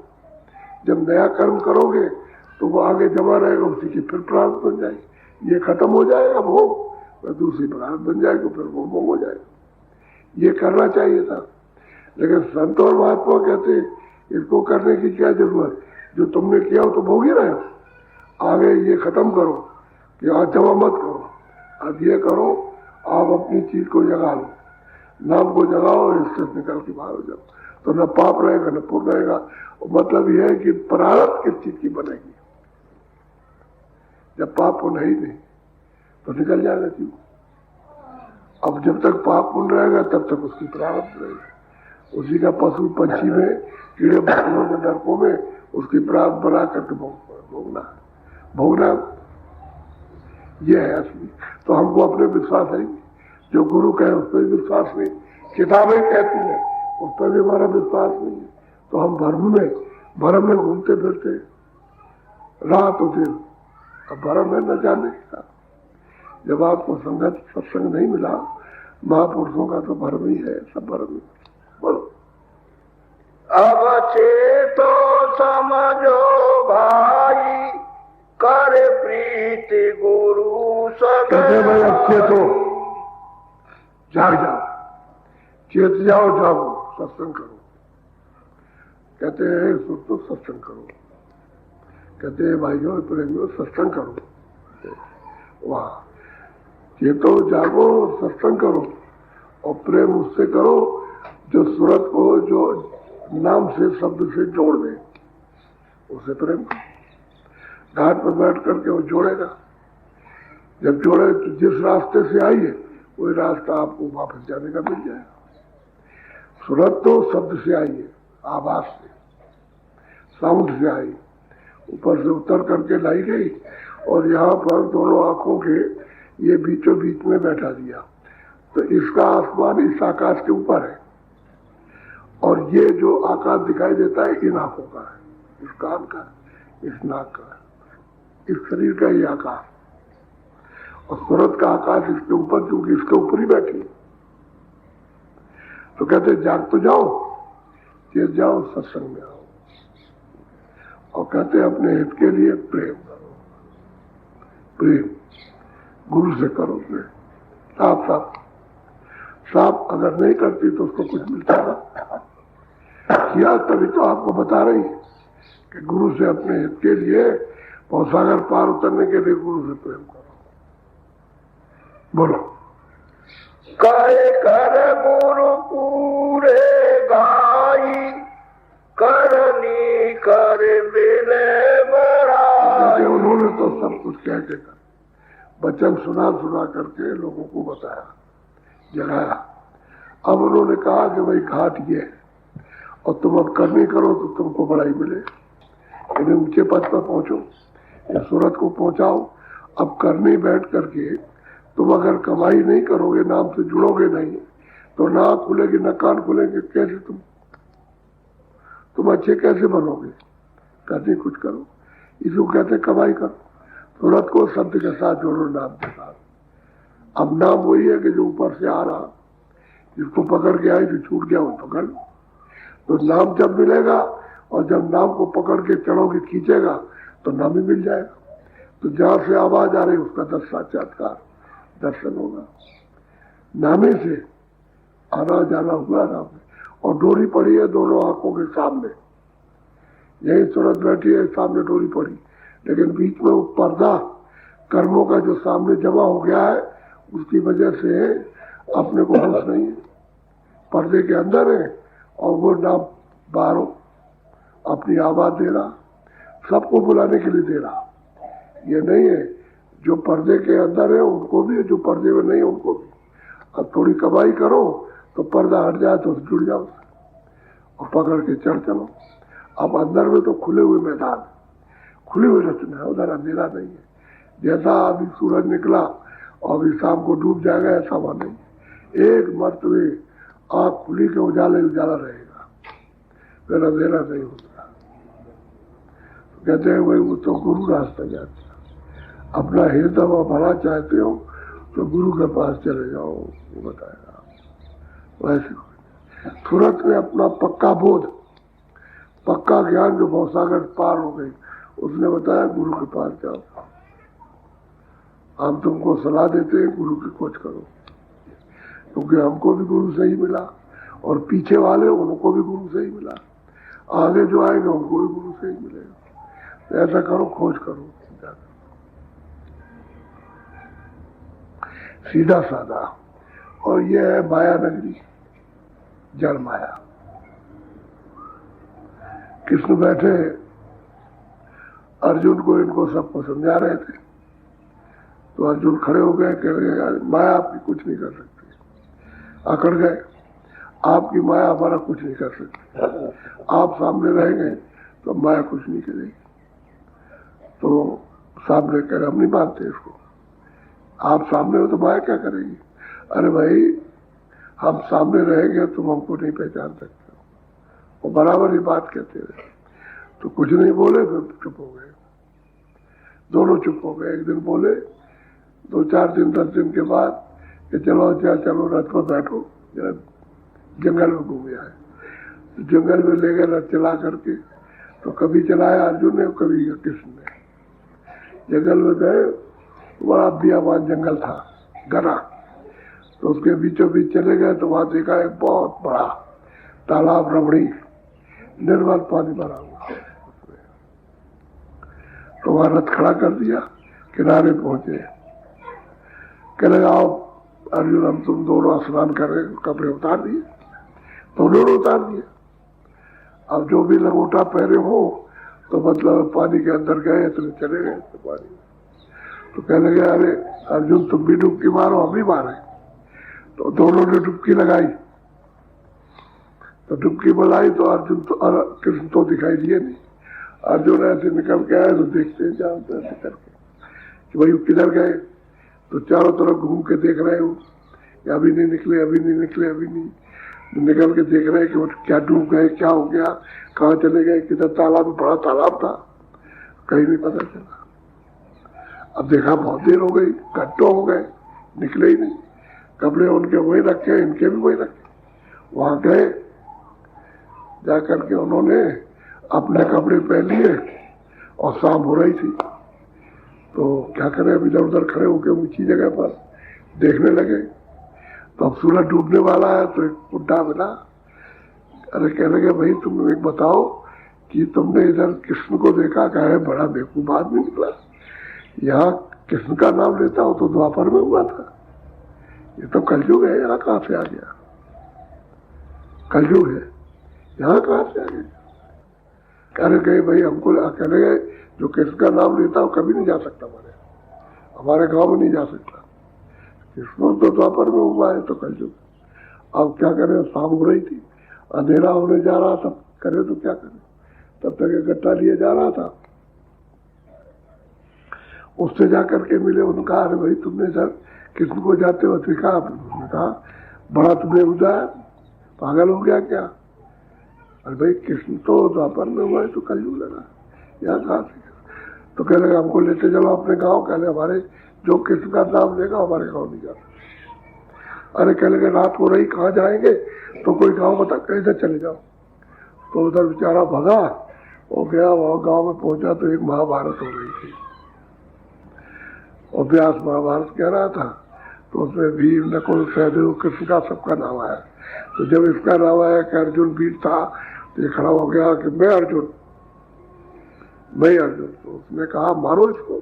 जब नया कर्म करोगे तो वो आगे जमा रहेगा, उसी की फिर प्रारब्ध बन जाएगी। ये खत्म हो जाएगा भोग, तो दूसरी प्रारब्ध बन जाएगी, फिर वो भोग हो जाएगा। ये करना चाहिए था, लेकिन संत और महात्मा कहते इसको करने की क्या जरूरत, जो तुमने किया हो तो भोग ही रहे हो, आगे ये खत्म करो कि आज जमा मत करो, अब ये करो, आप अपनी चीज को जगा लो, नाम को जगाओ, इससे निकल के बाहर हो जाओ, तो न पाप रहेगा न पुण्य रहेगा। मतलब यह है कि प्रारब्ध किस चीज की बनेगी, जब पाप पुण्य ही नहीं तो निकल जाएगा चीज। अब जब तक पाप पुण्य रहेगा तब तक उसकी प्रारब्ध रहेगी। उसी का पशु पंछी में, कीड़े मकोड़ों के नरकों में उसकी प्रारब्ध बना करके भोगना। ये है असली। तो हमको अपने विश्वास है, जो गुरु कहे उस पर विश्वास नहीं, किताबें कहती हैं उस पर भी हमारा विश्वास नहीं है। तो हम भ्रम में घूमते फिरते रात और दिन। अब भ्रम है न जाने का। जब आपको संगत सत्संग नहीं मिला महापुरुषों का तो भ्रम ही है, सब भ्रम ही। बोलो अब चेतो समझो भाई कर प्रीति गुरु कहते भाई अब चेतो, जाग जाओ, चेत जाओ, जाओ सत्संग करो। कहते हैं सुतो सत्संग करो, कहते हैं भाइयों प्रेमियों सत्संग करो। वाह, चेतो जागो सत्संग करो और प्रेम उससे करो जो सूरत को जो नाम से शब्द से जोड़ दे, उसे प्रेम करो। घाट पर बैठ करके वो जोड़ेगा, जब जोड़े तो जिस रास्ते से आई है वही रास्ता आपको वापस जाने का मिल जाएगा। सूरत तो शब्द से आई है, आवाज से, साउंड से आई, ऊपर से उतर करके लाई गई और यहाँ पर दोनों आंखों के ये बीचों बीच में बैठा दिया। तो इसका आसमान इस आकाश के ऊपर है और ये जो आकाश दिखाई देता है इन आंखों का है, इस कान का, इस नाक का, इस शरीर का ये आकाश। और सूरत का आकाश इसके ऊपर, क्योंकि इसके ऊपर ही बैठी। तो कहते जाग तो जाओ, चेत जाओ, सत्संग में आओ। और कहते अपने हित के लिए प्रेम करो, प्रेम गुरु से करो प्रेम। साफ साफ साफ अगर नहीं करती तो उसको कुछ मिलता ना। किया तभी तो आपको बता रही है कि गुरु से अपने हित के लिए, भवसागर पार उतरने के लिए गुरु से प्रेम करो। बोलो कहे कर गुरु पूरे गाई करनी कर मिले बड़ाई। उन्होंने तो सब कुछ कह के कर वचन सुना करके लोगों को बताया, जगाया। अब उन्होंने कहा कि भाई घाट ये है और तुम अब करनी करो तो तुमको बड़ाई मिले, इन्हें ऊंचे पद पर पहुंचो, इस सूरत को पहुंचाओ। अब करनी बैठ करके तुम अगर कमाई नहीं करोगे, नाम से जुड़ोगे नहीं, तो ना खुलेगी न कान खुलेंगे, कैसे तुम अच्छे कैसे बनोगे? करनी कुछ करो, इसको कहते कमाई करो। सूरत को शब्द के साथ जोड़ो, नाम के साथ। अब नाम वही है कि जो ऊपर से आ रहा, जिसको पकड़ के आई जो छूट गया वो पकड़ लो। तो नाम जब मिलेगा और जब नाम को पकड़ के चढ़ोगे, खींचेगा तो नाम ही मिल जाएगा। तो जहां से आवाज आ रही उसका साक्षात्कार दर्शन होगा। नामे से आना जाना हुआ नाम में। और डोरी पड़ी है दोनों आंखों के सामने, यही सूरत बैठी है, सामने डोरी पड़ी, लेकिन बीच में वो पर्दा कर्मों का जो सामने जमा हो गया है, उसकी वजह से अपने को होश नहीं है। पर्दे के अंदर है और वो नाम बाहरों अपनी आवाज दे रहा, सबको बुलाने के लिए दे रहा। ये नहीं है जो पर्दे के अंदर है उनको भी, जो पर्दे में नहीं उनको भी। अब थोड़ी कमाई करो तो पर्दा हट जाए तो जुड़ जाओ और पकड़ के चढ़ चलो। अब अंदर में तो खुले हुए मैदान, खुली हुई रचना है, उधर अंधेरा नहीं है। जैसा अभी सूरज निकला और अभी शाम को डूब जाएगा, ऐसा वहां नहीं। एक मर्तबे आंख खुली के उजाला उजाला रहेगा, फिर अंधेरा नहीं होता। तो कहते हैं भाई वो तो गुरु रास्ता जाते। अपना हृदय भला चाहते हो तो गुरु के पास चले जाओ, वो बताएगा। वैसे सूरत में अपना पक्का बोध, पक्का ज्ञान जो भवसागर पार हो गई, उसने बताया गुरु के पास जाओ। हम तुमको सलाह देते हैं गुरु की खोज करो, क्योंकि हमको भी गुरु से ही मिला और पीछे वाले उनको भी गुरु से ही मिला, आगे जो आएगा उनको भी गुरु से ही मिलेगा। तो ऐसा करो, खोज करो, सीधा साधा। और ये है माया नगरी, जड़ माया। कृष्ण बैठे अर्जुन को इनको सबको समझा रहे थे, तो अर्जुन खड़े हो गए, कह रहे माया आपकी कुछ नहीं कर सकती। अकड़ गए, आपकी माया हमारा कुछ नहीं कर सकती, आप सामने रहेंगे तो माया कुछ नहीं करेगी। तो सामने कह रहे हम नहीं मानते इसको, आप सामने हो तो माया क्या करेगी? अरे भाई, हम सामने रहेंगे तुम हमको नहीं पहचान सकते। वो बराबर ही बात कहते रहे, तो कुछ नहीं बोले, फिर चुप हो गए। दोनों चुप हो गए। एक दिन बोले, 2-4 दिन 10 दिन के बाद कि चलो रथ पर बैठो, जरा जंगल में घूम आए। तो जंगल में ले गए रथ चला करके। तो कभी चलाया अर्जुन ने, कभी कृष्ण ने। जंगल में गए, बड़ा बियाबान जंगल था, घना। तो उसके बीचों बीच चले गए तो वहां देखा एक बहुत बड़ा तालाब, रबड़ी, निर्मल पानी भरा हुआ। तो वहां रथ खड़ा कर दिया, किनारे पहुंचे। कहने लगा, आओ अर्जुन, हम तुम दोनों स्नान कर रहे, कपड़े उतार दिए। तो उन्होंने उतार दिए। अब जो भी लंगोटा पहरे हो तो मतलब पानी के अंदर गए तो चले गए तो पानी। तो कहने लगे, अरे अर्जुन तुम भी डुबकी मारो, हम भी मारे। तो दोनों ने डुबकी लगाई। तो डुबकी बुलाई तो अर्जुन तो कृष्ण तो दिखाई दिए नहीं। अर्जुन ऐसे निकल के आए तो देखते हैं जाओ तो ऐसे करके कि भाई किधर गए। तो चारों तरफ घूम के देख रहे हो कि अभी नहीं निकले, अभी नहीं निकले, अभी नहीं निकल के देख रहे हैं कि वो क्या डूब गए, क्या हो गया, कहाँ चले गए, किधर तालाब में, बड़ा तालाब था, कहीं नहीं पता चला। अब देखा बहुत देर हो गई, घंटों हो गए, निकले ही नहीं। कपड़े उनके वही रखे, इनके भी वही रखे। वहां गए, जाकर के उन्होंने अपने कपड़े पहन लिए और शाम हो रही थी। तो क्या करें, अब इधर उधर खड़े होकर ऊंची जगह पर देखने लगे। तो अब सूरज डूबने वाला है। तो एक बुड्ढा मिला। अरे कहने लगे, भाई तुम एक बताओ कि तुमने इधर कृष्ण को देखा? कहे बड़ा बेवकूफ आदमी निकला, यहाँ कृष्ण का नाम लेता हो तो द्वापर में हुआ था, ये तो कलयुग है, यहाँ कहाँ से आ गया? कलयुग है, यहाँ कहाँ से आ गया? कहने गए, भाई हमको कहने गए, जो कृष्ण का नाम लेता हो कभी नहीं जा सकता, हमारे गांव में नहीं जा सकता। कृष्ण तो द्वापर में हुआ है, तो कलयुग। अब क्या करें, शाम हो रही थी, अंधेरा होने जा रहा था, करे तो क्या करें। तब तक इकट्ठा लिए जा रहा था। उससे जाकर के मिले, उनका, अरे भाई तुमने सर कृष्ण को जाते हुए देखा? आपने कहा बड़ा तुमने उदा है, पागल हो गया क्या? अरे भाई कृष्ण तो द्वापर में हुआ है, तो कलयुग लगा, यहाँ कहाँ से? तो कह लगा, हमको लेते चलो अपने गांव। कहले, हमारे जो कृष्ण का नाम लेगा हमारे गांव नहीं जाता। अरे कह लगे, रात हो रही, कहाँ जाएंगे? तो कोई गांव बता, कैसे चले जाओ। तो उधर बेचारा भगा, वो गया, वहां गांव में पहुंचा तो एक महाभारत हो रही थी। और व्यास महाभारत कह रहा था, तो उसमें भीम, नकुल, सहदेव, कृष्ण का सबका नाम आया। तो जब इसका नाम आया कि अर्जुन वीर था, तो ये खड़ा हो गया कि मैं अर्जुन। तो उसने कहा, मारो इसको।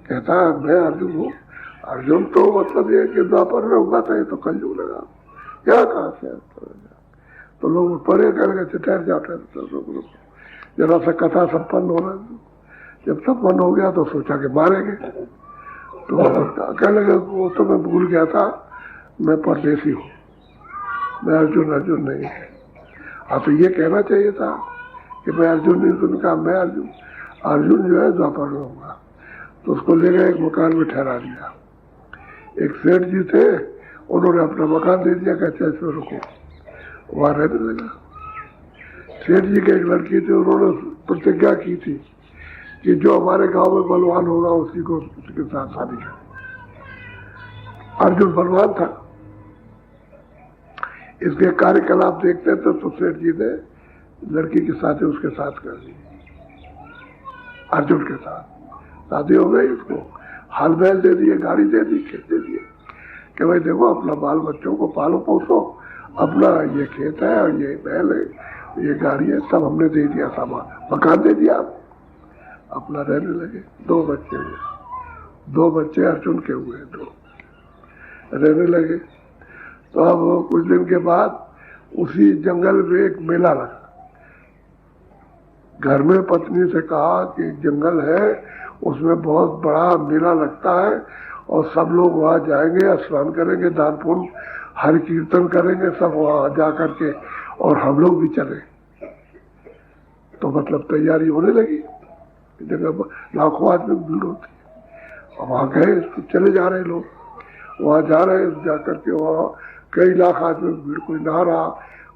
कहता है, मैं अर्जुन हूँ? अर्जुन तो मतलब ये कि द्वापर में हुआ था, ये तो कलयुग लगा, क्या कहा से? तो लोग परे करके ठहर जाते, जरा सा कथा संपन्न हो रहा। जब संपन्न हो गया तो सोचा कि मारेंगे। तो कहने लगे, वो तो मैं भूल गया था, मैं परदेसी हूँ, मैं अर्जुन नहीं। हाँ, तो ये कहना चाहिए था कि मैं अर्जुन नहीं। तो कहा, मैं अर्जुन जो है द्वापर में होगा। तो उसको ले गए, एक मकान में ठहरा दिया। एक सेठ जी थे, उन्होंने अपना मकान दे दिया, कहते इसमें रुको, वहां रहने लगा। सेठ जी की एक लड़की थी, उन्होंने प्रतिज्ञा की थी कि जो हमारे गांव में बलवान होगा उसके साथ शादी करें। अर्जुन बलवान था। इसके कार्यकलाप देखते थे, तो सेठ जी ने लड़की की शादी उसके साथ कर दी, अर्जुन के साथ शादी हो गई। उसको हाल बैल दे दिए, गाड़ी दे दी, खेत दे दिए कि भाई देखो अपना बाल बच्चों को पालो पोसो, अपना ये खेत है और ये बैल है, ये गाड़ी है, सब हमने दे दिया, सामान मकान दे दिया, अपना रहने लगे। 2 बच्चे हुए, 2 बच्चे अर्जुन के हुए, 2 रहने लगे। तो अब कुछ दिन के बाद उसी जंगल में एक मेला लगा। घर में पत्नी से कहा कि जंगल है, उसमें बहुत बड़ा मेला लगता है और सब लोग वहां जाएंगे, स्नान करेंगे, दान पुण्य, हरि कीर्तन करेंगे, सब वहां जा करके, और हम लोग भी चले। तो मतलब तैयारी होने लगी, जगह लाखों आदमी भीड़ होती है। और वहां गए तो चले जा रहे लोग, वहां जा रहे जाकर के वहां कई लाख आदमी भीड़, कोई नहा रहा,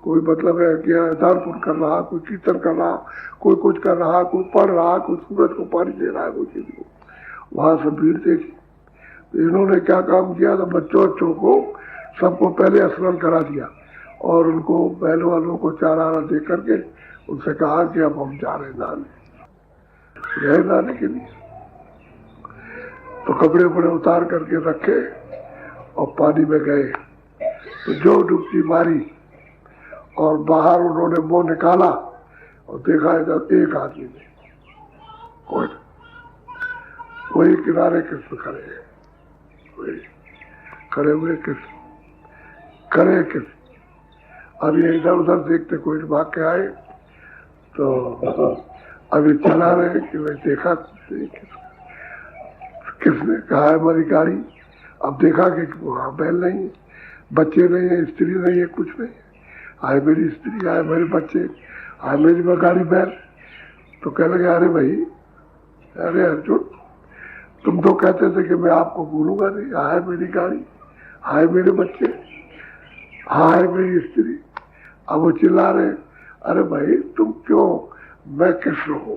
कोई मतलब है कि दान पुण्य कर रहा, कोई कीर्तन कर रहा, कोई कुछ कर रहा, कोई पढ़ रहा, कोई सूरज को पानी दे रहा है, कोई चीज को। वहां सब भीड़ देखी। तो इन्होंने क्या काम किया, तो बच्चों को सबको पहले स्नान करा दिया और उनको बैल वालों को चारा दे करके उनसे कहा कि अब हम जा रहे नहाने, गए नहाने के लिए। तो कपड़े वपड़े उतार करके रखे और पानी में गए, तो जो डुबकी मारी और बाहर उन्होंने मुंह निकाला और देखा इधर एक आदमी ने, कोई वही किनारे कृष्ण खड़े हैं, वही खड़े हुए कृष्ण, खड़े कृष्ण। अब ये इधर उधर देखते कोई भाग के आए, तो अभी चला रहे कि भाई देखा किसने कहा है हमारी गाड़ी। अब देखा कि वहां बैल नहीं है, बच्चे नहीं है, स्त्री नहीं है, कुछ नहीं है, आए मेरी स्त्री, आए मेरे बच्चे, आए मेरी गाड़ी बैल। तो कह लगे अरे भाई, अरे अर्जुन, तुम तो कहते थे कि मैं आपको भूलूंगा नहीं, आए मेरी गाड़ी, आए मेरे बच्चे, आए मेरी स्त्री। अब वो चिल्ला रहे, अरे भाई तुम क्यों, मैं कृष्ण हूं,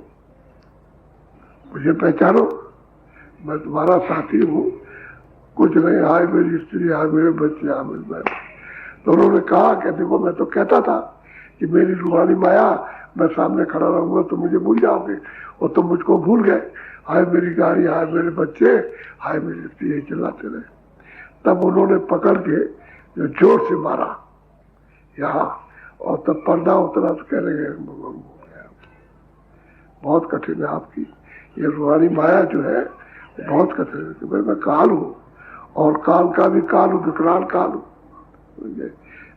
मुझे पहचानो, मैं तुम्हारा साथी हूं, कुछ नहीं, आए मेरी स्त्री, आए मेरे बच्चे, आए मेरी बहन। तो उन्होंने कहा कि देखो मैं तो कहता था कि मेरी रूहानी माया, मैं सामने खड़ा रहूंगा तो मुझे भूल जाओगे, और तुम मुझको भूल गए, हाय मेरी गाड़ी, हाय मेरे बच्चे, हाय मेरी स्त्री, यही चिल्लाते रहे। तब उन्होंने पकड़ के जो जोर से मारा यहाँ, और तब पर्दा उतरा तो कह रहे बहुत कठिन है आपकी ये रूहानी माया जो है, बहुत कठिन है। भाई मैं काल हूँ और काल का भी काल हूँ, विकराल काल हूँ,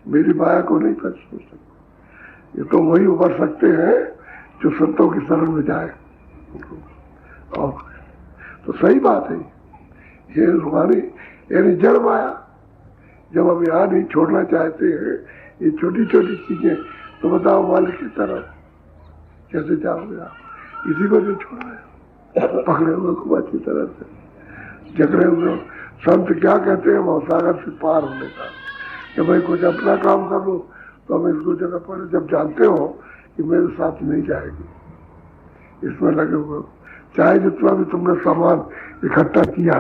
मेरी माया को नहीं पहचान सकते। ये तो वही उभर सकते हैं जो संतों की शरण में जाए। और तो सही बात है, ये रूहानी यानी जड़ माया जब हम यहाँ नहीं छोड़ना चाहते हैं, ये छोटी छोटी चीजें, तो बताओ मालिक की तरह कैसे जाओगे आप? इसी को जो छोड़ रहे पकड़े हुए खूब अच्छी तरह से जकड़े हुए। संत क्या कहते हैं, भवसागर से पार होने का, कि भाई कुछ अपना काम कर लो तो हम इसको जगह पर, जब जानते हो कि मेरे साथ नहीं जाएगी, इसमें लगे हुए, चाहे जितना भी तुमने सामान इकट्ठा किया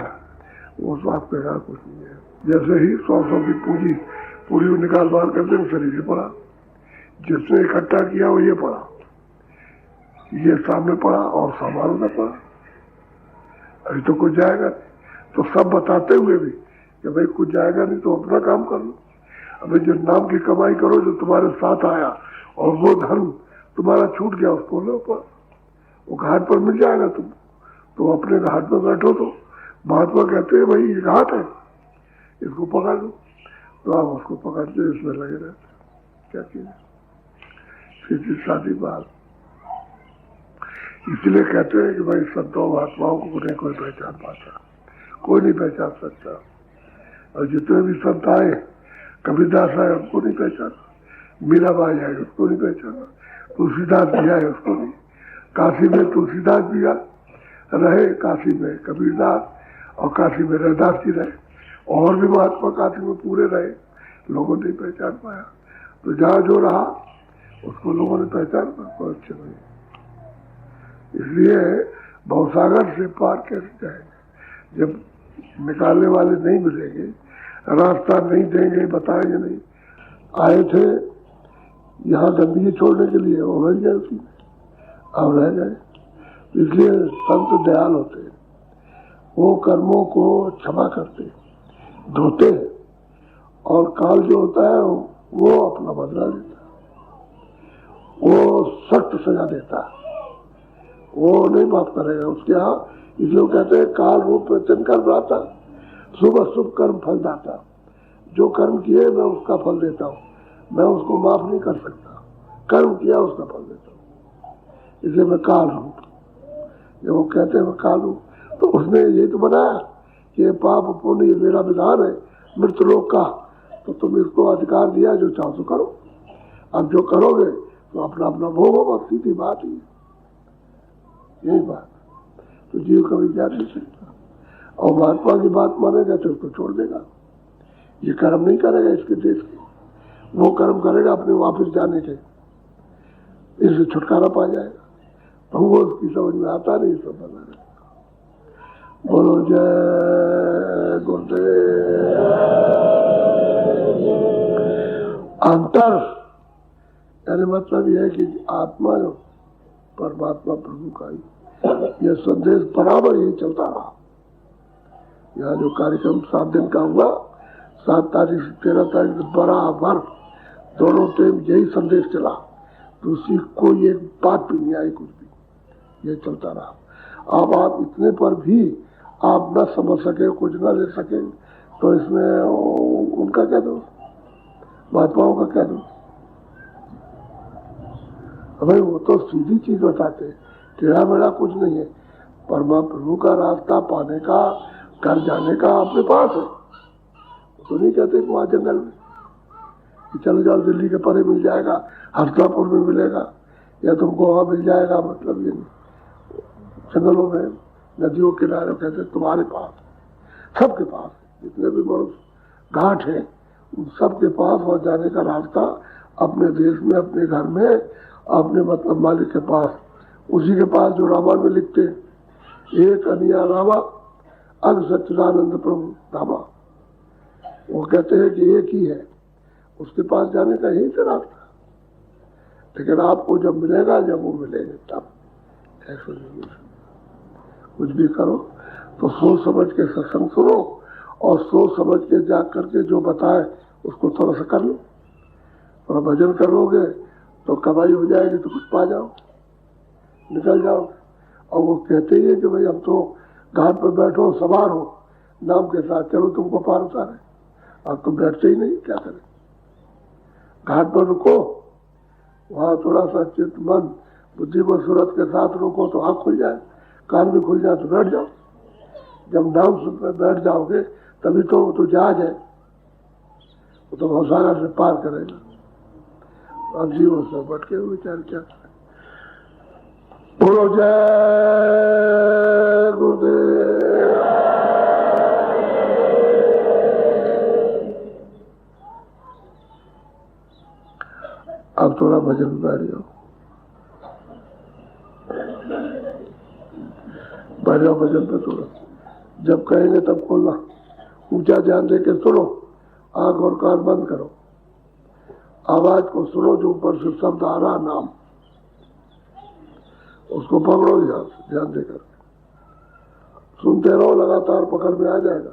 वो स्वास्थ्य का कुछ नहीं है। जैसे ही 100 की पूरी निकाल बाहर करते हैं, शरीर पड़ा, जिसने इकट्ठा किया वो ये पड़ा, ये सामने पड़ा और सामान उधर पड़ा, अभी तो कुछ जाएगा नहीं। तो सब बताते हुए भी कि भाई कुछ जाएगा नहीं तो अपना काम कर लो। अभी जो नाम की कमाई करो, जो तुम्हारे साथ आया और वो धर्म तुम्हारा छूट गया, उसको लो पर, वो घाट पर मिल जाएगा, तुम तो अपने घाट पर बैठो। तो महात्मा कहते हैं भाई ये घाट है, इसको पकड़ लो, तो आप उसको पकड़ते इसमें लगे रहते, क्या कीजिए, सीधी सादी बात। इसलिए कहते हैं कि भाई संतों महात्माओं को नहीं कोई पहचान पाता, कोई नहीं पहचान सकता। और जितने भी संत आए, कबीरदास आए उनको नहीं पहचाना, मीराबाई आए उसको नहीं पहचाना, तुलसीदास भी आए उसको नहीं। काशी में तुलसीदास भी रहे, काशी में कबीरदास, और काशी में रैदास जी रहे, और भी महात्मा काशी में पूरे रहे, लोगों ने पहचान पाया। तो जहाँ जो रहा उसको लोगों ने पहचान पाया, अच्छे नहीं। इसलिए भवसागर से पार कैसे जाएंगे जब निकालने वाले नहीं मिलेंगे, रास्ता नहीं देंगे, बताएंगे नहीं। आए थे यहाँ गंदगी छोड़ने के लिए, वो रह गए उसी में, अब रह गए। इसलिए संत दयाल होते हैं, वो कर्मों को क्षमा करते, धोते हैं, और काल जो होता है वो अपना बदला लेता है, वो सख्त सजा देता है, वो नहीं माफ करेगा उसके यहाँ। इसलिए कहते हैं काल रूप कर्म दाता, शुभ अशुभ कर्म फल दाता। जो कर्म किए मैं उसका फल देता हूँ, मैं उसको माफ नहीं कर सकता, कर्म किया उसका फल देता हूँ। इसलिए मैं काल हूँ। जब वो कहते हैं मैं काल हूँ, तो उसने ये तो बनाया कि ये पाप पुण्य ये मेरा विधान है मृत्यु लोक का, तो तुम इसको अधिकार दिया, जो चाहो तो करो। अब जो करोगे तो अपना अपना भोगो, बस सीधी बात ही, यही बात। तो जीव कभी जा नहीं सकता। और महात्मा की बात मानेगा तो उसको छोड़ देगा, ये कर्म नहीं करेगा इसके देश के, वो कर्म करेगा अपने वापस जाने के, इससे छुटकारा पा जाएगा। तो वो उसकी समझ में आता नहीं, सब बना रहेगा। बोलो जय गुरुदेव। अंतर यानी मतलब यह है कि आत्मा जो परमात्मा प्रभु का ही यह संदेश बराबर यही चलता रहा। यहाँ जो कार्यक्रम 7 दिन का हुआ, 7 तारीख से 13 तारीख बराबर दोनों टाइम यही संदेश चला, दूसरी कोई एक बात भी नहीं आई, कुछ भी ये चलता रहा। अब आप इतने पर भी आप न समझ सके, कुछ न ले सके, तो इसमें उनका क्या दो, महात्माओं का क्या दो? भाई वो तो सीधी चीज बताते, टेढ़ा मेढ़ा कुछ नहीं है। परमात्मा प्रभु का रास्ता पाने का, घर जाने का अपने पास है। तो नहीं कहते कि वहां जंगल में कि चलो जाओ दिल्ली के परे मिल जाएगा, हरदापुर में मिलेगा, या तुमको वहां मिल जाएगा, मतलब ये नहीं। जंगलों में, नदियों के किनारे कहते तुम्हारे पास, सबके पास, जितने भी बड़े घाट है उन सबके पास वहां जाने का रास्ता अपने देश में, अपने घर में, अपने मतलब मालिक के पास, उसी के पास जो रामायण में लिखते हैं, एक अनिया रामा अग सच्चिदानंद प्रभु धामा। वो कहते हैं कि एक ही है, उसके पास जाने का यही से रास्ता। लेकिन आपको जब मिलेगा, जब वो मिलेंगे तब ऐसा नहीं। कुछ भी करो तो सोच समझ के सत्संग सुनो, और सोच समझ के जाग करके जो बताए उसको थोड़ा सा कर लो। और भजन करोगे तो कमाई हो जाएगी, तो कुछ पा जाओ, निकल जाओ। और वो कहते ही है कि भाई अब तो घाट पर बैठो, सवार हो नाम के साथ, चलो तुमको पार उतारे। अब तुम बैठते ही नहीं, क्या करें? घाट पर रुको, वहां थोड़ा सा चित्त मन बुद्धि व सूरत के साथ रुको तो आँख खुल जाए, कान भी खुल जाए तो बैठ जाओ। जब नाम सुन पर बैठ जाओगे तभी तो जहाज है, वो तो भवसागर से पार करेगा। अब जीवन से भटके हुए विचार क्या करें? बोलो जय गुरुदेव। अब थोड़ा भजन में बैठ जाओ, बैठ जाओ भजन पे थोड़ा। जब कहेंगे तब खोलना, ऊंचा ध्यान देके सुनो, आंख और कान बंद करो, आवाज को सुनो, जो ऊपर से शब्द आ रहा नाम, उसको पकड़ो ध्यान देकर, सुनते रहो, लगातार पकड़ में आ जाएगा।